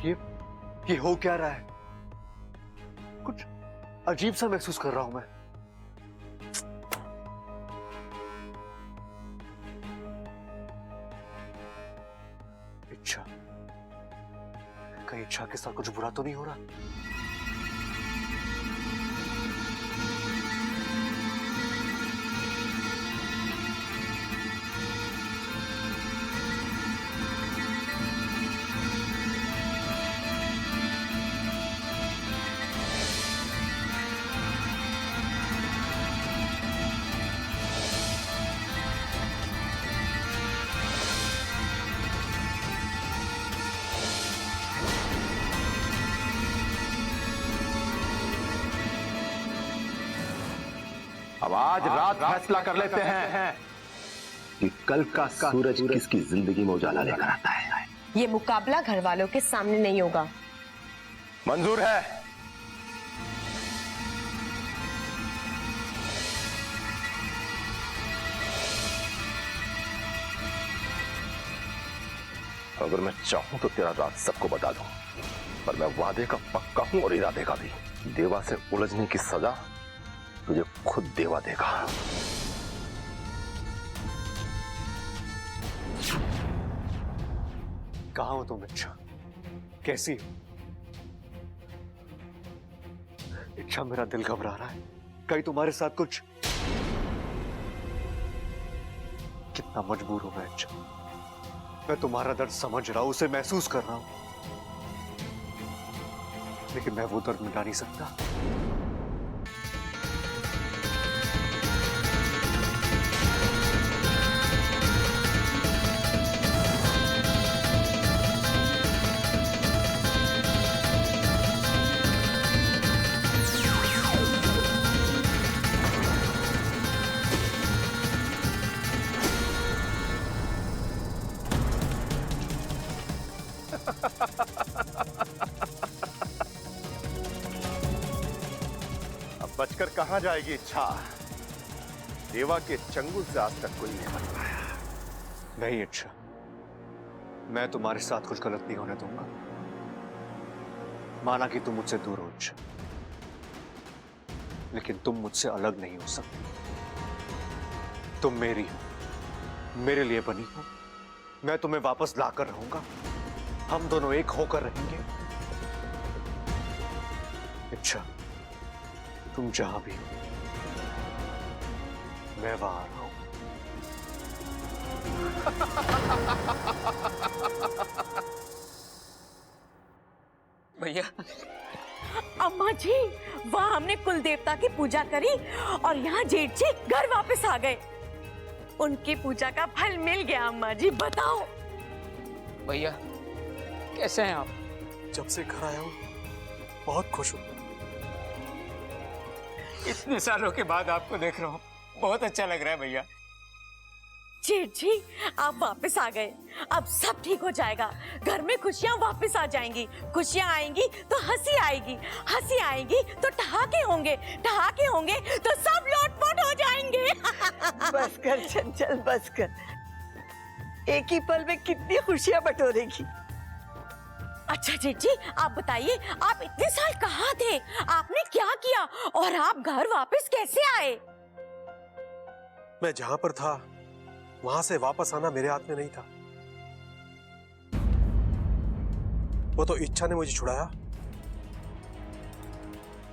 ये हो क्या रहा है? कुछ अजीब सा महसूस कर रहा हूं मैं। इच्छा, कहीं इच्छा के साथ कुछ बुरा तो नहीं हो रहा? अब आज रात फैसला कर लेते हैं कि कल का सूरज किसकी जिंदगी में उजाला लेकर आता है। ये मुकाबला घर वालों के सामने नहीं होगा। मंजूर है? अगर मैं चाहूं तो तेरा राज सबको बता दूं, पर मैं वादे का पक्का हूं और इरादे का भी। देवा से उलझने की सजा तुझे खुद देवा देगा। कहां हो तुम इच्छा? कैसी हो? इच्छा, मेरा दिल घबरा रहा है। कहीं तुम्हारे साथ कुछ? कितना मजबूर हूं मैं इच्छा। मैं तुम्हारा दर्द समझ रहा हूं, उसे महसूस कर रहा हूं, लेकिन मैं वो दर्द मिटा नहीं सकता। अब बचकर कहां जाएगी इच्छा? देवा के चंगुल से आज तक कोई नहीं बच पाया। नहीं इच्छा, मैं तुम्हारे साथ कुछ गलत नहीं होने दूंगा। माना कि तुम मुझसे दूर हो इच्छा, लेकिन तुम मुझसे अलग नहीं हो सकती। तुम मेरी हो, मेरे लिए बनी हो। मैं तुम्हें वापस लाकर रहूंगा। हम दोनों एक होकर रहेंगे। इच्छा, तुम जहां भी हो, मैं वहां आ रहा हूं। भैया, अम्मा जी, वहाँ हमने कुल देवता की पूजा करी और यहाँ जेठ जी घर वापस आ गए। उनकी पूजा का फल मिल गया। अम्मा जी बताओ। भैया कैसे हैं आप? जब से घर आया हूँ बहुत खुश हूँ। इतने सालों के बाद आपको देख रहा हूँ, बहुत अच्छा लग रहा है भैया। जेठ जी, आप वापस आ गए। अब सब ठीक हो जाएगा। घर में खुशियाँ वापस आ जाएंगी। खुशियाँ आएंगी तो हंसी आएगी, हंसी आएगी तो ठहाके होंगे, ठहाके होंगे तो सब लोटपोट हो जाएंगे। बस कर चंचल, बस कर। एक ही पल में कितनी खुशियां बटोरेगी। अच्छा जेठ जी, आप बताइए, आप इतने साल कहाँ थे? आपने क्या किया और आप घर वापस कैसे आए? मैं जहां पर था वहां से वापस आना मेरे हाथ में नहीं था। वो तो इच्छा ने मुझे छुड़ाया।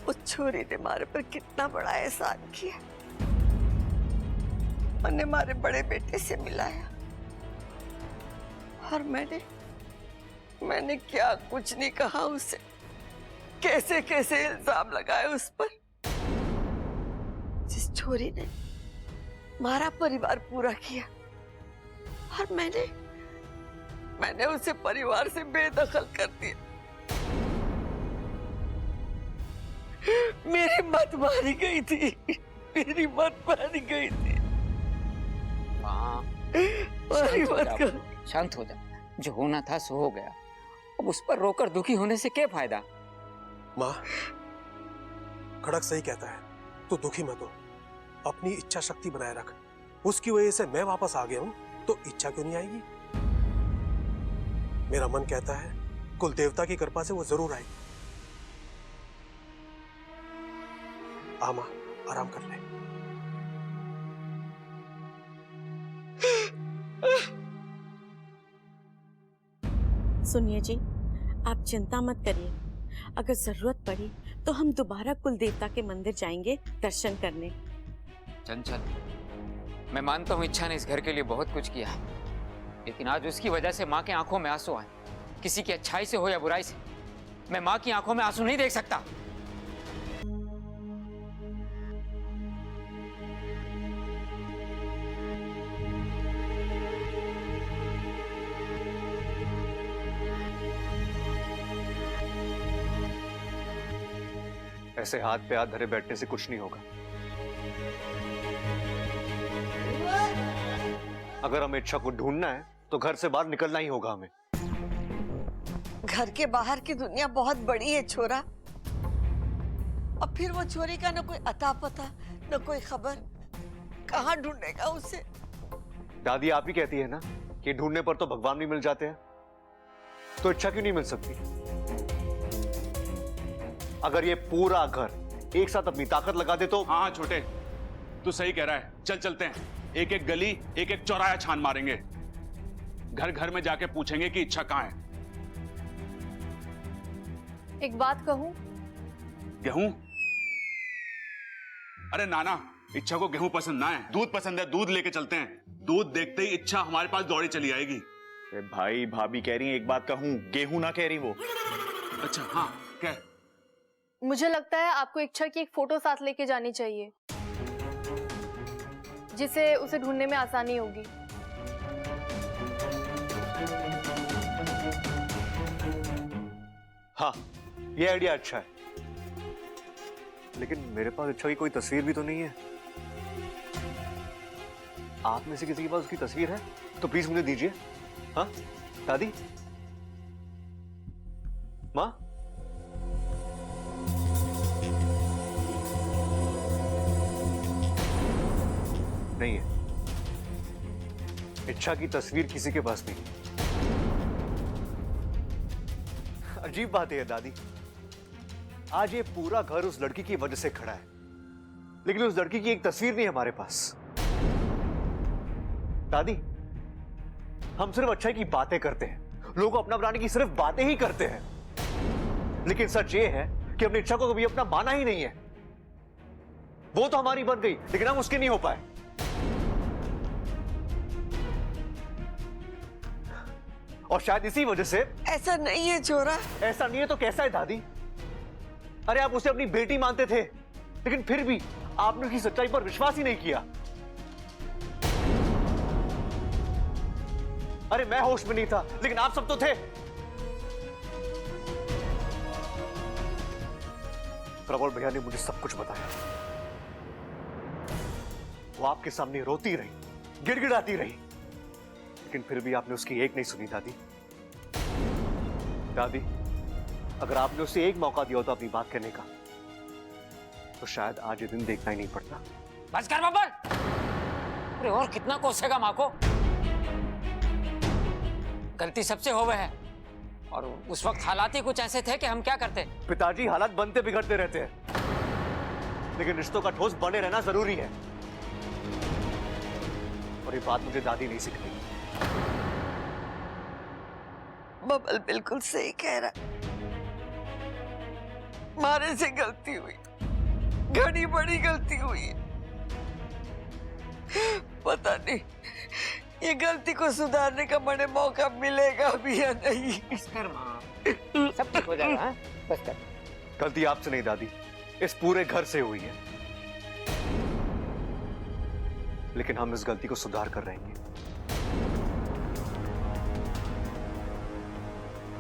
उस छोरी ने मारे पर कितना बड़ा एहसान किया। मैंने हमारे बड़े बेटे से मिलाया और मैंने क्या कुछ नहीं कहा उसे। कैसे कैसे इल्जाम लगाए उस पर। जिस छोरी ने हमारा परिवार पूरा किया और मैंने उसे परिवार से बेदखल कर दिया। मेरी मत मारी गई थी, मेरी मत मारी गई थी। हाँ, शांत हो जा। जो होना था सो हो गया। अब उस पर रोकर दुखी होने से क्या फायदा? माँ, खड़क सही कहता है, तू दुखी मत हो। अपनी इच्छा शक्ति बनाए रख। उसकी वजह से मैं वापस आ गया हूं तो इच्छा क्यों नहीं आएगी? मेरा मन कहता है कुल देवता की कृपा से वो जरूर आएगी। आ मां, आराम कर ले। सुनिए जी, आप चिंता मत करिए। अगर जरूरत पड़ी तो हम दोबारा कुल देवता के मंदिर जाएंगे दर्शन करने। चंचल, मैं मानता हूँ इच्छा ने इस घर के लिए बहुत कुछ किया है, लेकिन आज उसकी वजह से माँ के आंखों में आंसू आए। किसी की अच्छाई से हो या बुराई से, मैं माँ की आंखों में आंसू नहीं देख सकता। ऐसे हाथ पे हाथ धरे बैठने से कुछ नहीं होगा। अगर हमें इच्छा को ढूंढना है तो घर से बाहर निकलना ही होगा हमें। घर के बाहर की दुनिया बहुत बड़ी है छोरा। अब फिर वो छोरी का न कोई अता पता न कोई खबर, कहाँ ढूंढेगा उसे? दादी आप ही कहती है ना कि ढूंढने पर तो भगवान भी मिल जाते हैं, तो इच्छा क्यों नहीं मिल सकती? अगर ये पूरा घर एक साथ अपनी ताकत लगा दे तो। हाँ छोटे, तू सही कह रहा है। चल चलते हैं, एक एक गली एक एक चौराहा छान मारेंगे। घर घर में जाके पूछेंगे कि इच्छा कहाँ है। एक बात कहूं? गेहूं? अरे नाना, इच्छा को गेहूं पसंद ना है, दूध पसंद है। दूध लेके चलते हैं। दूध देखते ही इच्छा हमारे पास दौड़ी चली आएगी। भाई भाभी कह रही है, एक बात कहूं, गेहूं ना कह रही वो। अच्छा हाँ, क्या? मुझे लगता है आपको इच्छा की एक फोटो साथ लेके जानी चाहिए, जिससे उसे ढूंढने में आसानी होगी। हाँ, ये आइडिया अच्छा है, लेकिन मेरे पास इच्छा की कोई तस्वीर भी तो नहीं है। आप में से किसी के पास उसकी तस्वीर है तो प्लीज मुझे दीजिए। हाँ दादी, माँ, नहीं है। इच्छा की तस्वीर किसी के पास नहीं। अजीब बात है दादी, आज ये पूरा घर उस लड़की की वजह से खड़ा है, लेकिन उस लड़की की एक तस्वीर नहीं हमारे पास। दादी, हम सिर्फ अच्छाई की बातें करते हैं, लोगों को अपना बनाने की सिर्फ बातें ही करते हैं, लेकिन सच ये है कि अपनी इच्छा को कभी अपना माना ही नहीं है। वो तो हमारी बन गई, लेकिन हम उसके नहीं हो पाए। और शायद इसी वजह से। ऐसा नहीं है छोरा। ऐसा नहीं है तो कैसा है दादी? अरे आप उसे अपनी बेटी मानते थे, लेकिन फिर भी आपने उसकी सच्चाई पर विश्वास ही नहीं किया। अरे मैं होश में नहीं था, लेकिन आप सब तो थे। प्रबल भैया ने मुझे सब कुछ बताया। वो आपके सामने रोती रही, गिड़गिड़ाती रही, लेकिन फिर भी आपने उसकी एक नहीं सुनी। दादी, दादी, अगर आपने उसे एक मौका दिया होता अपनी बात कहने का, तो शायद आज ये दिन देखना ही नहीं पड़ता। बस कर बब्बर! अरे और कितना कोसेगा माँ को? गलती सबसे हो है, और उस वक्त हालात ही कुछ ऐसे थे कि हम क्या करते। पिताजी, हालात बनते बिगड़ते रहते हैं, लेकिन रिश्तों का ठोस बने रहना जरूरी है, और ये बात मुझे दादी नहीं सिखाई। बबल बिल्कुल सही कह रहा। मारे से गलती हुई, घड़ी बड़ी गलती हुई। पता नहीं ये गलती को सुधारने का मुझे मौका मिलेगा भी या नहीं। कर माँ, सब ठीक हो जाएगा। हाँ? बस कर। गलती आपसे नहीं दादी, इस पूरे घर से हुई है, लेकिन हम इस गलती को सुधार कर रहेंगे।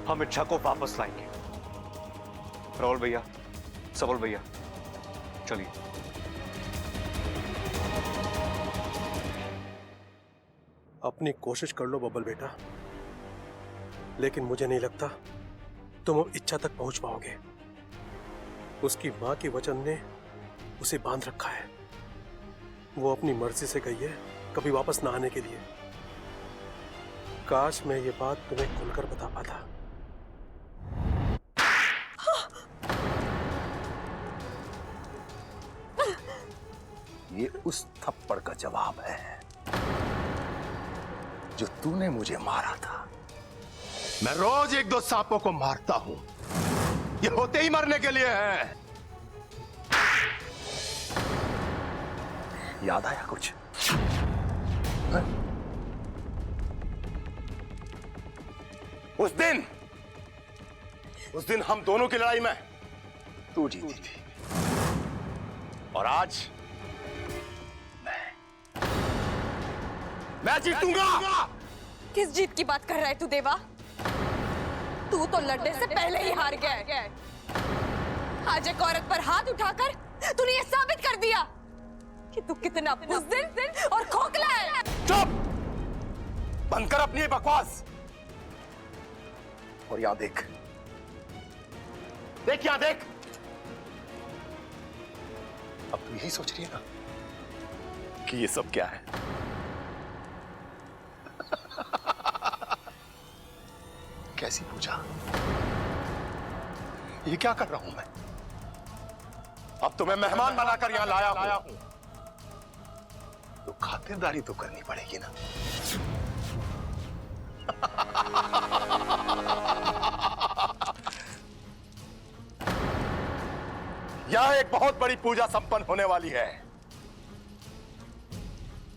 हम इच्छा को वापस लाएंगे। राहुल भैया, सबल भैया, चलिए। अपनी कोशिश कर लो बबल बेटा, लेकिन मुझे नहीं लगता तुम अब इच्छा तक पहुंच पाओगे। उसकी मां के वचन ने उसे बांध रखा है। वो अपनी मर्जी से गई है कभी वापस ना आने के लिए। काश मैं ये बात तुम्हें खुलकर बता पाता, ये उस थप्पड़ का जवाब है जो तूने मुझे मारा था। मैं रोज एक दो सांपों को मारता हूं, ये होते ही मरने के लिए है। याद आया कुछ? है? उस दिन हम दोनों की लड़ाई में तू जीती थी, और आज मैं जीतूंगा। किस जीत की बात कर रहा है तू देवा? तू तो लड़ने से पहले ही हार गया है। आज एक औरत पर हाथ उठाकर तूने ये साबित कर दिया कि तू कितना बुज़दिल और खोखला है। चुप! बंद कर अपनी ये बकवास और यहां देख, देख यहां देख। अब तू यही सोच रही है ना कि ये सब क्या है? कैसी पूजा? ये क्या कर रहा हूं मैं? अब तो मैं मेहमान बनाकर यहां लाया हूं, तो खातिरदारी तो करनी पड़ेगी ना। यहां एक बहुत बड़ी पूजा संपन्न होने वाली है।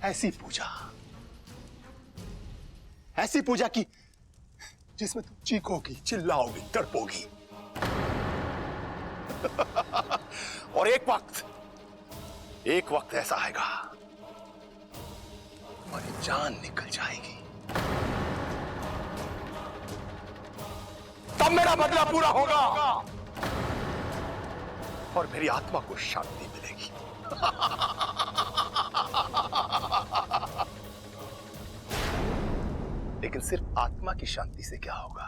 ऐसी पूजा की जिसमें तुम चीखोगी, चिल्लाओगी, तड़पोगी। और एक वक्त ऐसा आएगा तुम्हारी जान निकल जाएगी, तब मेरा बदला पूरा होगा और मेरी आत्मा को शांति मिलेगी। लेकिन सिर्फ आत्मा की शांति से क्या होगा?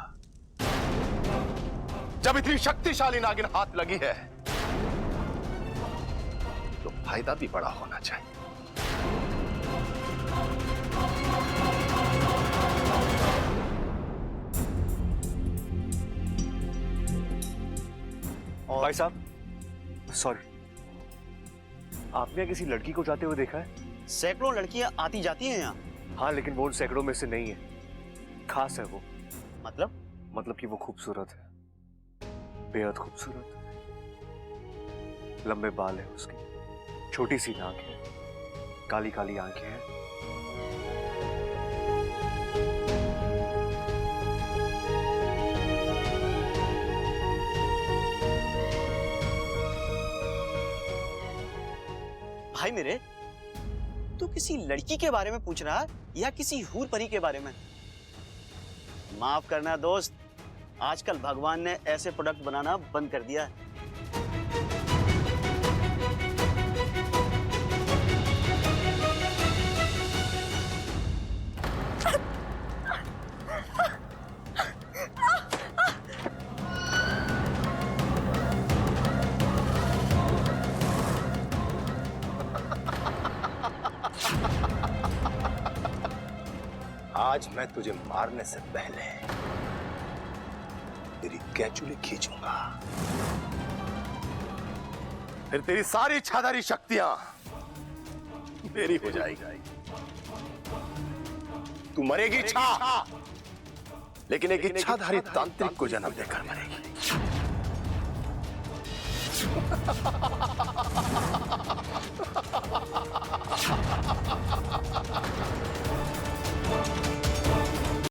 जब इतनी शक्तिशाली नागिन हाथ लगी है तो फायदा भी बड़ा होना चाहिए। भाई साहब, सॉरी, आपने किसी लड़की को जाते हुए देखा है? सैकड़ों लड़कियां आती जाती हैं यहाँ। हाँ, लेकिन वो उन सैकड़ों में से नहीं है। खास है वो। मतलब कि वो खूबसूरत है, बेहद खूबसूरत। लंबे बाल है उसके, छोटी सी नाक है, काली काली आंखें हैं। भाई मेरे, तू किसी लड़की के बारे में पूछ रहा है या किसी हूर परी के बारे में? माफ करना दोस्त, आजकल भगवान ने ऐसे प्रोडक्ट बनाना बंद कर दिया है। आज मैं तुझे मारने से पहले तेरी कैंचुली खींचूंगा, फिर तेरी सारी इच्छाधारी शक्तियां मेरी हो जाएगी। तू मरेगी इच्छा, लेकिन एक इच्छाधारी तांत्रिक को जन्म देकर मरेगी।